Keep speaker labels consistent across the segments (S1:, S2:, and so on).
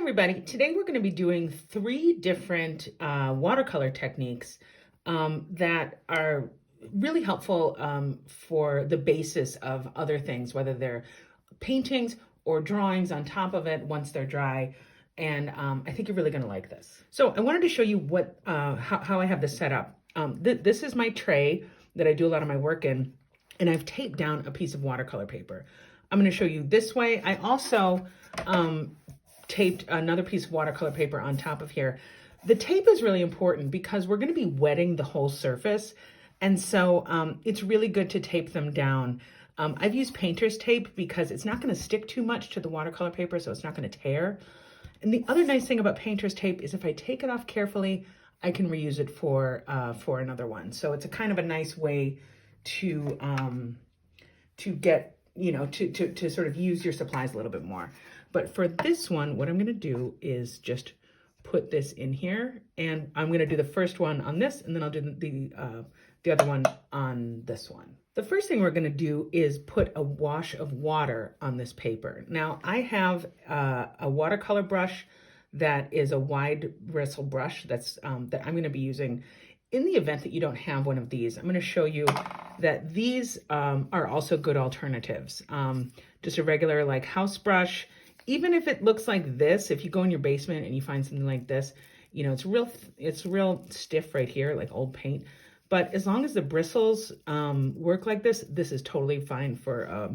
S1: Everybody, today we're going to be doing three different watercolor techniques that are really helpful for the basis of other things, whether they're paintings or drawings on top of it once they're dry. And I think you're really going to like this. So I wanted to show you what how I have this set up. This is my tray that I do a lot of my work in, and I've taped down a piece of watercolor paper. I'm going to show you this way. I also taped another piece of watercolor paper on top of here. The tape is really important because we're going to be wetting the whole surface. And so it's really good to tape them down. I've used painter's tape because it's not going to stick too much to the watercolor paper, so it's not going to tear. And the other nice thing about painter's tape is if I take it off carefully, I can reuse it for another one. So it's a kind of a nice way to get, you know, to sort of use your supplies a little bit more. But for this one, what I'm going to do is just put this in here, and I'm going to do the first one on this, and then I'll do the other one on this one. The first thing we're going to do is put a wash of water on this paper. Now, I have a watercolor brush that is a wide bristle brush that I'm going to be using. In the event that you don't have one of these, I'm going to show you that these are also good alternatives. Just a regular like house brush. Even if it looks like this, if you go in your basement and you find something like this, you know, it's real stiff right here, like old paint. But as long as the bristles work like this, this is totally fine for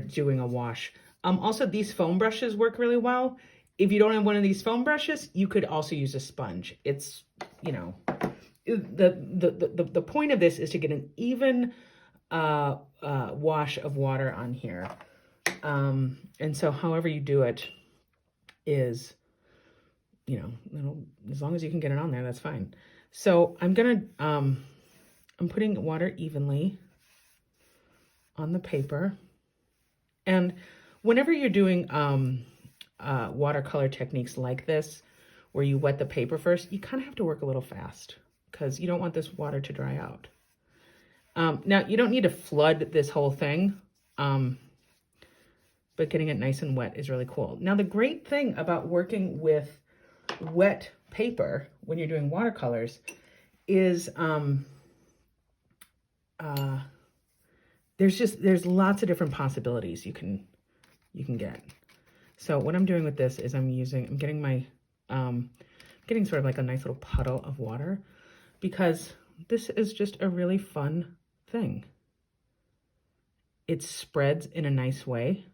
S1: doing a wash. Also, these foam brushes work really well. If you don't have one of these foam brushes, you could also use a sponge. It's, you know, the point of this is to get an even wash of water on here. And so however you do it is, you know, as long as you can get it on there, that's fine. So I'm putting water evenly on the paper. And whenever you're doing watercolor techniques like this, where you wet the paper first, you kind of have to work a little fast because you don't want this water to dry out. Now, you don't need to flood this whole thing, but getting it nice and wet is really cool. Now, the great thing about working with wet paper when you're doing watercolors is there's lots of different possibilities you can get. So what I'm doing with this is I'm getting sort of like a nice little puddle of water because this is just a really fun thing. It spreads in a nice way.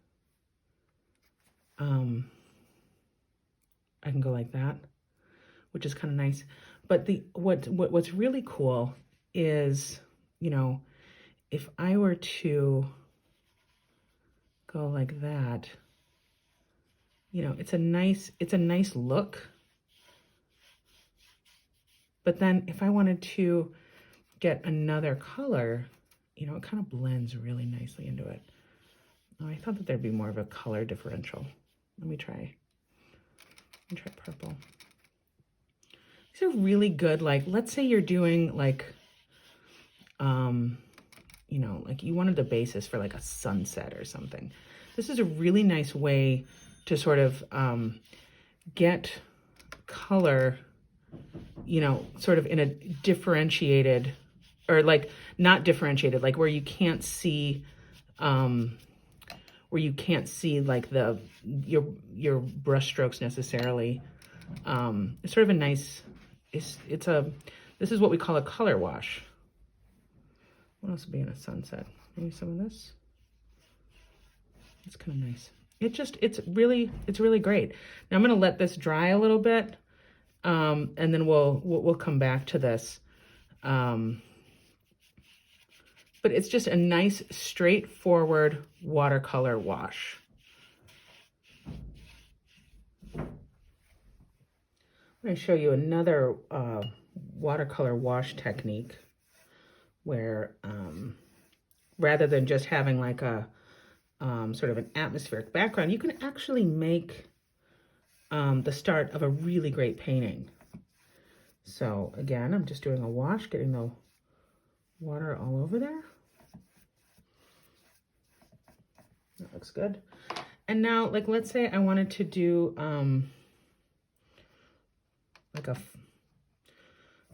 S1: I can go like that, which is kind of nice. But what's really cool is, you know, if I were to go like that, you know, it's a nice look. But then if I wanted to get another color, you know, it kind of blends really nicely into it. Oh, I thought that there'd be more of a color differential. Let me try purple. These are really good. Like, let's say you're doing like, you know, like you wanted the basis for like a sunset or something. This is a really nice way to sort of get color, you know, sort of in a differentiated, or like not differentiated, like where you can't see, like your brush strokes necessarily. It's sort of a nice, this is what we call a color wash. What else would be in a sunset? Maybe some of this. It's kind of nice. It's really great. Now I'm going to let this dry a little bit. And then we'll come back to this. But it's just a nice, straightforward watercolor wash. I'm going to show you another watercolor wash technique where rather than just having like a sort of an atmospheric background, you can actually make the start of a really great painting. So again, I'm just doing a wash, getting the water all over there. That looks good. And now, like, let's say I wanted to do, like I'm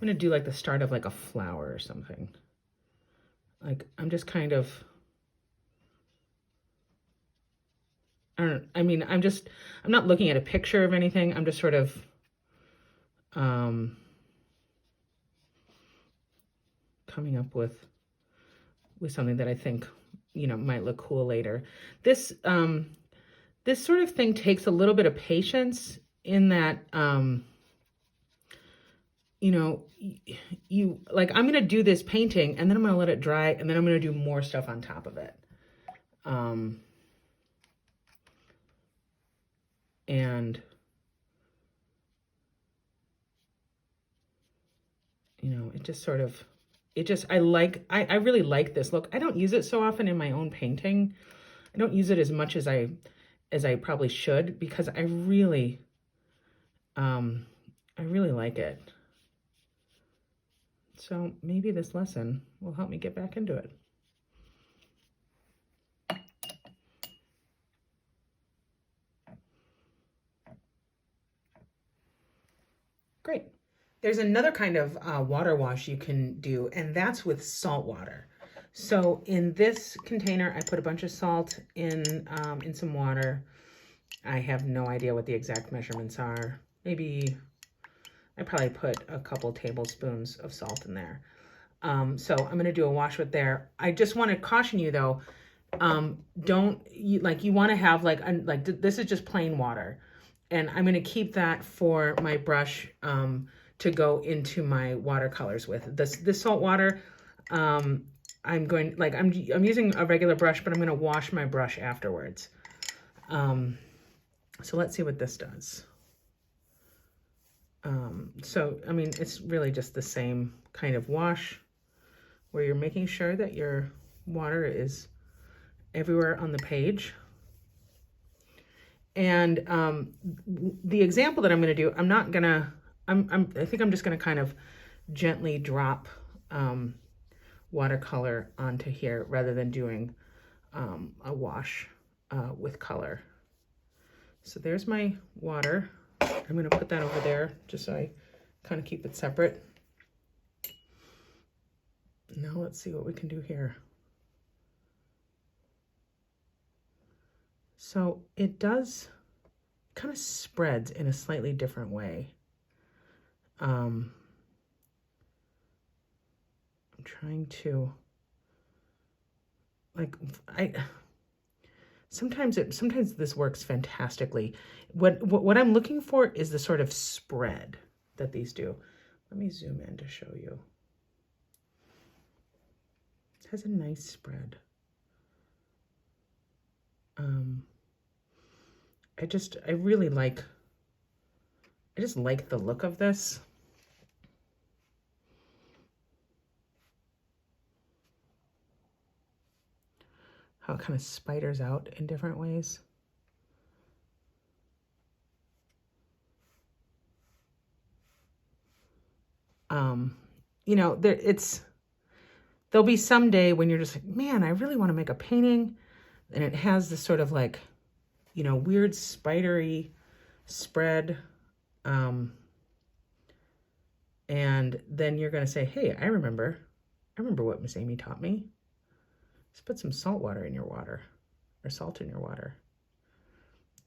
S1: gonna do like the start of like a flower or something. Like, I'm just kind of, I'm not looking at a picture of anything. I'm just sort of, coming up with something that I think, might look cool later. This, this sort of thing takes a little bit of patience in that, like, I'm going to do this painting and then I'm going to let it dry and then I'm going to do more stuff on top of it. And, it just sort of, I really like this look. I don't use it so often in my own painting. I don't use it as much as I probably should, because I really like it. So maybe this lesson will help me get back into it. Great. There's another kind of water wash you can do, and that's with salt water. So in this container, I put a bunch of salt in some water. I have no idea what the exact measurements are. Maybe I probably put a couple tablespoons of salt in there. So I'm going to do a wash with there. I just want to caution you though, you want to have this is just plain water. And I'm going to keep that for my brush to go into my watercolors with. This salt water, I'm using a regular brush, but I'm going to wash my brush afterwards. So let's see what this does. It's really just the same kind of wash where you're making sure that your water is everywhere on the page. And the example that I'm going to do, I think I'm just going to kind of gently drop watercolor onto here rather than doing a wash with color. So there's my water. I'm going to put that over there just so I kind of keep it separate. Now let's see what we can do here. So it kind of spreads in a slightly different way. I'm trying to, sometimes this works fantastically. What I'm looking for is the sort of spread that these do. Let me zoom in to show you. It has a nice spread. I just like the look of this. How it kind of spiders out in different ways. There'll be some day when you're just like, man, I really want to make a painting, and it has this sort of weird spidery spread. And then you're going to say, hey, I remember what Miss Amy taught me. Just put some salt water in your water, or salt in your water.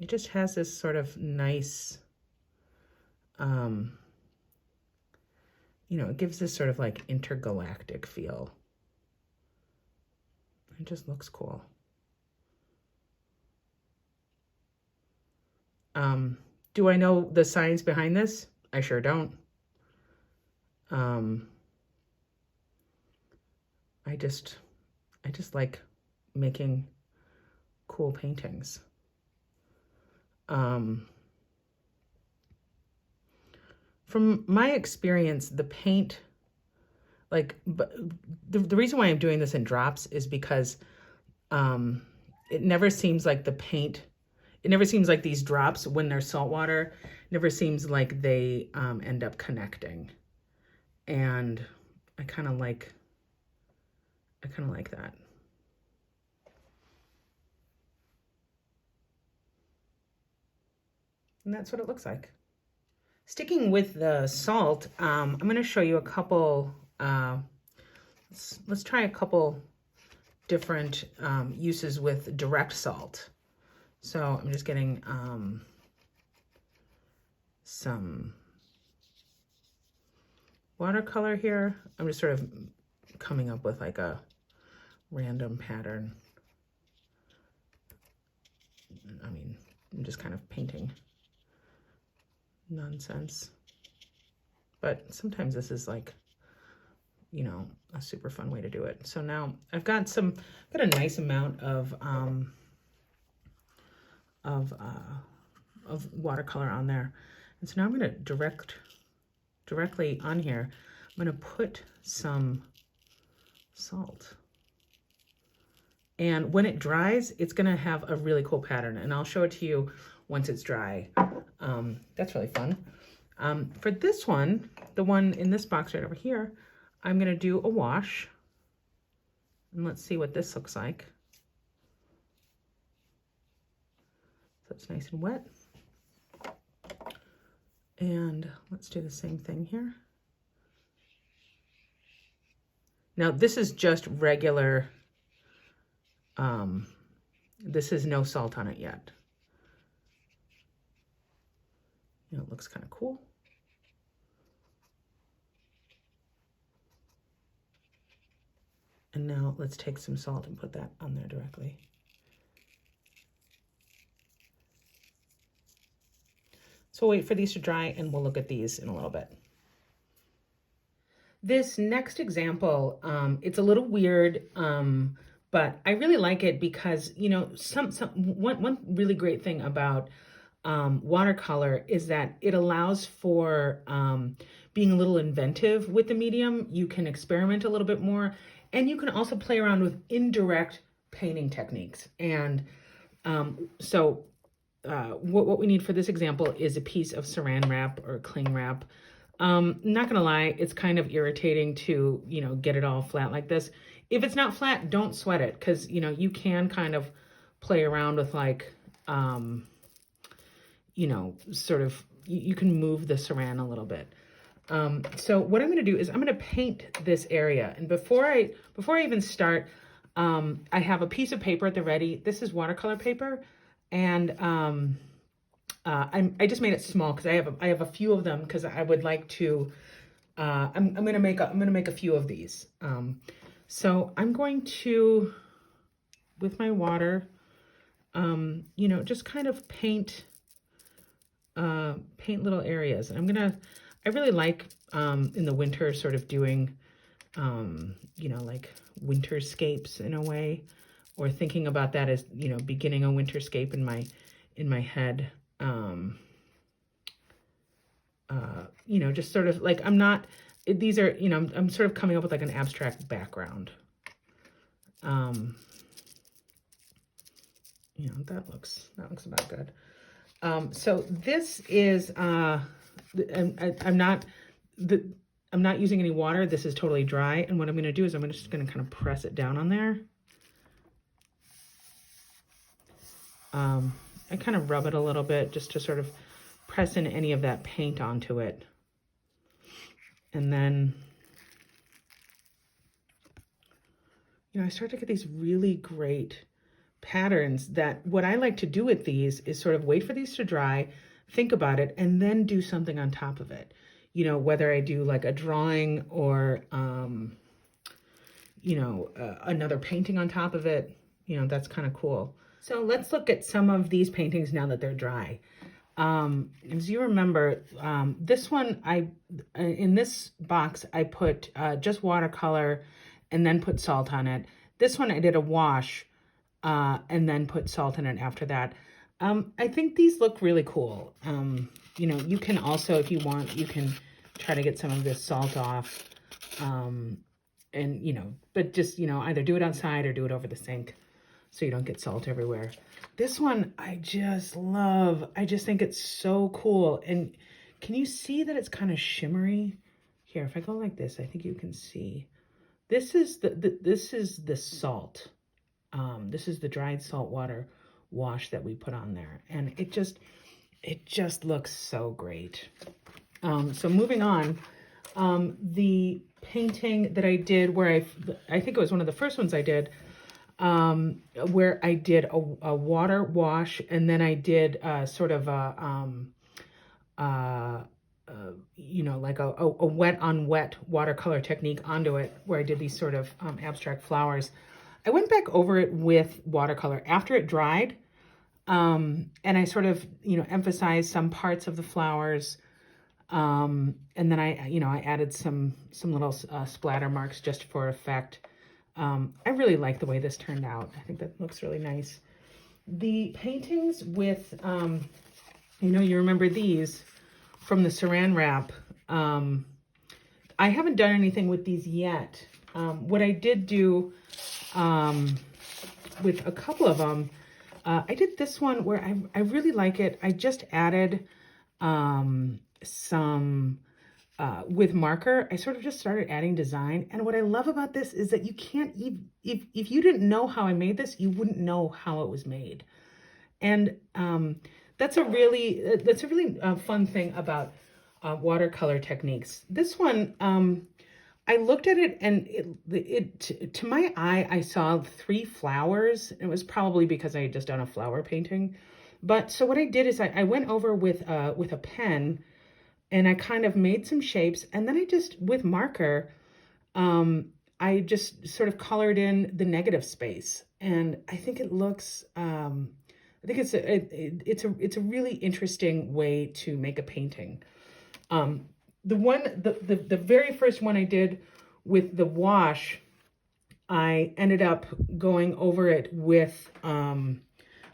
S1: It just has this sort of nice, it gives this sort of intergalactic feel. It just looks cool. Do I know the science behind this? I sure don't. I just like making cool paintings. From my experience, the paint, the reason why I'm doing this in drops is because it never seems like the paint, it never seems like these drops, when they're salt water, never seems like they end up connecting. And I kind of like that. And that's what it looks like. Sticking with the salt, I'm going to show you a couple, let's try a couple different uses with direct salt. So I'm just getting some watercolor here. I'm just sort of coming up with like a random pattern. I mean, I'm just kind of painting nonsense. But sometimes this is like, you know, a super fun way to do it. So now I've got a nice amount of watercolor on there. And so now I'm going to directly on here, I'm going to put some salt. And when it dries, it's going to have a really cool pattern. And I'll show it to you once it's dry. That's really fun. For this one, the one in this box right over here, I'm going to do a wash. And let's see what this looks like. So it's nice and wet. And let's do the same thing here. Now this is just regular, this is no salt on it yet. You know, it looks kind of cool. And now let's take some salt and put that on there directly. So we'll wait for these to dry and we'll look at these in a little bit. This next example, it's a little weird, but I really like it because, you know, one really great thing about watercolor is that it allows for being a little inventive with the medium. You can experiment a little bit more, and you can also play around with indirect painting techniques. And what we need for this example is a piece of saran wrap or cling wrap. Not gonna lie, it's kind of irritating to, you know, get it all flat like this. If it's not flat, don't sweat it, because, you know, you can kind of play around with like, you know, sort of, you can move the saran a little bit. So what I'm going to do is I'm going to paint this area. And before I even start, I have a piece of paper at the ready. This is watercolor paper. And I just made it small because I have a few of them because I would like to, I'm going to make a few of these. So I'm going to, with my water, you know, just kind of paint little areas. And I really like, in the winter, sort of doing, you know, like winterscapes in a way, or thinking about that as, you know, beginning a winterscape in my head. You know, just sort of like, these are, you know, I'm sort of coming up with like an abstract background. You know, that looks about good. So this is, I'm not using any water. This is totally dry. And what I'm going to do is I'm just going to kind of press it down on there. I kind of rub it a little bit just to sort of press in any of that paint onto it. And then, you know, I start to get these really great patterns that what I like to do with these is sort of wait for these to dry, think about it, and then do something on top of it. You know, whether I do like a drawing or, you know, another painting on top of it, you know, that's kind of cool. So let's look at some of these paintings now that they're dry. As you remember, this one, in this box, I put just watercolor and then put salt on it. This one I did a wash and then put salt in it after that. I think these look really cool. You know, you can also, if you want, you can try to get some of this salt off. And, you know, but just, you know, either do it outside or do it over the sink so you don't get salt everywhere. This one I just love. I just think it's so cool. And can you see that it's kind of shimmery? Here, if I go like this, I think you can see. This is the salt. This is the dried salt water wash that we put on there. And it just, it just looks so great. So moving on, the painting that I did where I think it was one of the first ones I did, where I did a water wash, and then I did sort of like a wet on wet watercolor technique onto it, where I did these sort of abstract flowers. I went back over it with watercolor after it dried, and I sort of, emphasized some parts of the flowers. And then I added some little splatter marks just for effect. I really like the way this turned out. I think that looks really nice. The paintings with, you remember these from the saran wrap. I haven't done anything with these yet. What I did do with a couple of them, I did this one where I really like it. I just added some with marker. I sort of just started adding design, and what I love about this is that you can't if you didn't know how I made this, you wouldn't know how it was made. And that's a really fun thing about watercolor techniques. This one, I looked at it, and it to my eye, I saw 3 flowers. It was probably because I had just done a flower painting. But so what I did is I went over with a pen, and I kind of made some shapes, and then I just, with marker, I just sort of colored in the negative space, and I think it looks, I think it's a really interesting way to make a painting. The very first one I did with the wash, I ended up going over it with, I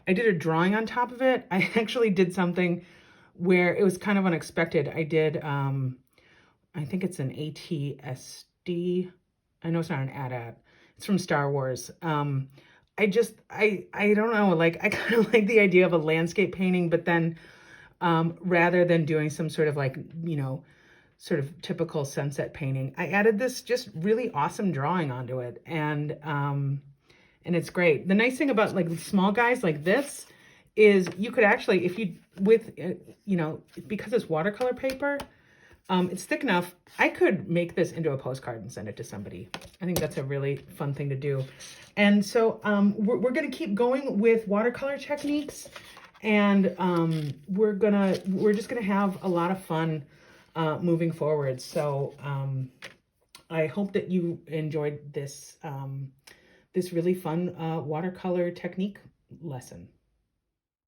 S1: did a drawing on top of it. I actually did something where it was kind of unexpected. I did, I think it's an ATSD. I know it's not an AT-AT. It's from Star Wars. I don't know, like, I kind of like the idea of a landscape painting, but then rather than doing some sort of like, sort of typical sunset painting, I added this just really awesome drawing onto it. And it's great. The nice thing about like small guys like this is you could actually, if you, with, because it's watercolor paper, it's thick enough, I could make this into a postcard and send it to somebody. I think that's a really fun thing to do. And so we're going to keep going with watercolor techniques, and we're just going to have a lot of fun moving forward. So I hope that you enjoyed this, this really fun watercolor technique lesson.